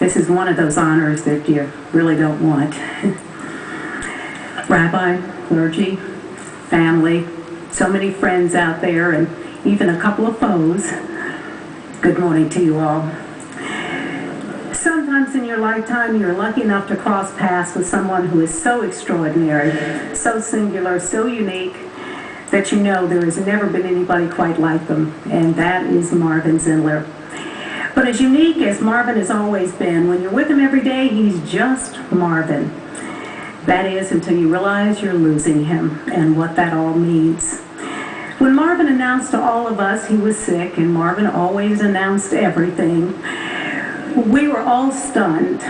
This is one of those honors that you really don't want. Rabbi, clergy, family, so many friends out there, and even a couple of foes. Good morning to you all. Sometimes in your lifetime, you're lucky enough to cross paths with someone who is so extraordinary, so singular, so unique, that you know there has never been anybody quite like them, and that is Marvin Zindler. But as unique as Marvin has always been, when you're with him every day, he's just Marvin. That is, until you realize you're losing him and what that all means. When Marvin announced to all of us he was sick, and Marvin always announced everything, we were all stunned.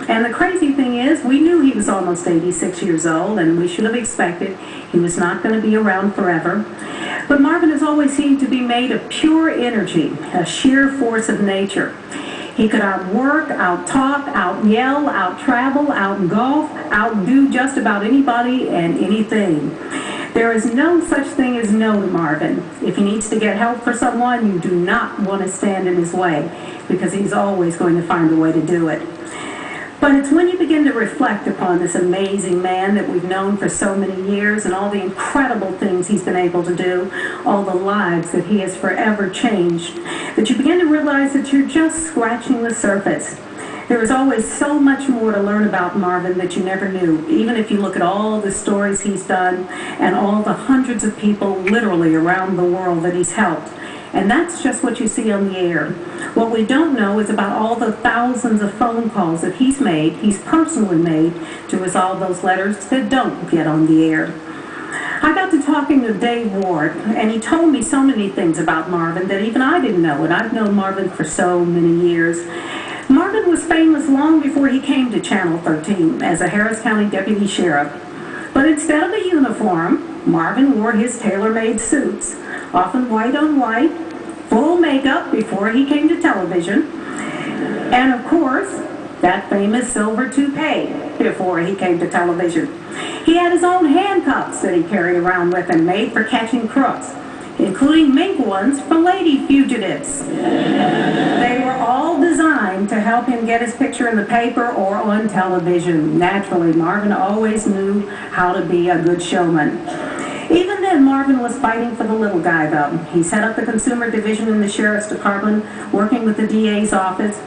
And the crazy thing is, we knew he was almost 86 years old, and we should have expected he was not going to be around forever. But Marvin has always seemed to be made of pure energy, a sheer force of nature. He could outwork, out-talk, out-yell, out-travel, out-golf, outdo just about anybody and anything. There is no such thing as no to Marvin. If he needs to get help for someone, you do not want to stand in his way, because he's always going to find a way to do it. But it's when you begin to reflect upon this amazing man that we've known for so many years, and all the incredible things he's been able to do, all the lives that he has forever changed, that you begin to realize that you're just scratching the surface. There is always so much more to learn about Marvin that you never knew, even if you look at all the stories he's done and all the hundreds of people literally around the world that he's helped. And that's just what you see on the air. What we don't know is about all the thousands of phone calls that he's personally made, to resolve those letters that don't get on the air. I got to talking to Dave Ward, and he told me so many things about Marvin that even I didn't know, and I've known Marvin for so many years. Marvin was famous long before he came to Channel 13 as a Harris County deputy sheriff. But instead of a uniform, Marvin wore his tailor-made suits, often white on white, full makeup before he came to television, and of course, that famous silver toupee before he came to television. He had his own handcuffs that he carried around with him, made for catching crooks, including mink ones for lady fugitives. They were all designed to help him get his picture in the paper or on television. Naturally, Marvin always knew how to be a good showman. Even then, Marvin was fighting for the little guy, though. He set up the consumer division in the sheriff's department, working with the DA's office,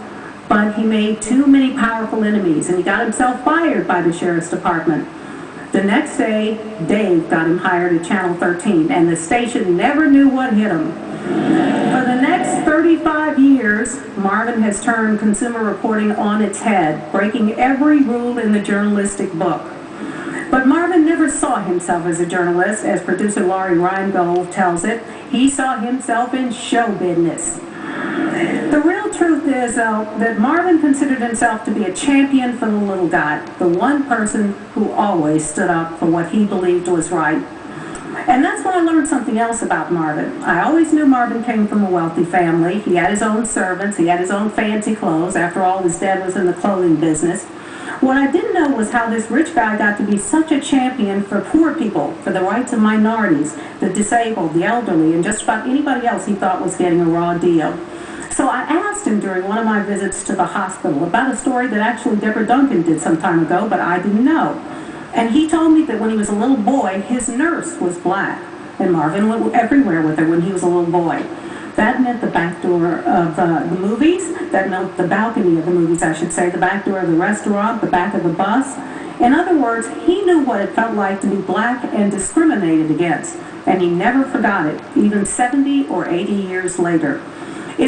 but he made too many powerful enemies, and he got himself fired by the sheriff's department. The next day, Dave got him hired at Channel 13, and the station never knew what hit him. For the next 35 years, Marvin has turned consumer reporting on its head, breaking every rule in the journalistic book. But Marvin never saw himself as a journalist, as producer Laurie Reingold tells it. He saw himself in show business. The real truth is, though, that Marvin considered himself to be a champion for the little guy, the one person who always stood up for what he believed was right. And that's when I learned something else about Marvin. I always knew Marvin came from a wealthy family. He had his own servants. He had his own fancy clothes. After all, his dad was in the clothing business. What I didn't know was how this rich guy got to be such a champion for poor people, for the rights of minorities, the disabled, the elderly, and just about anybody else he thought was getting a raw deal. So I asked him during one of my visits to the hospital about a story that actually Deborah Duncan did some time ago, but I didn't know. And he told me that when he was a little boy, his nurse was black, and Marvin went everywhere with her when he was a little boy. That meant the back door of the movies, that meant the balcony of the movies, I should say, the back door of the restaurant, the back of the bus. In other words, he knew what it felt like to be black and discriminated against, and he never forgot it, even 70 or 80 years later.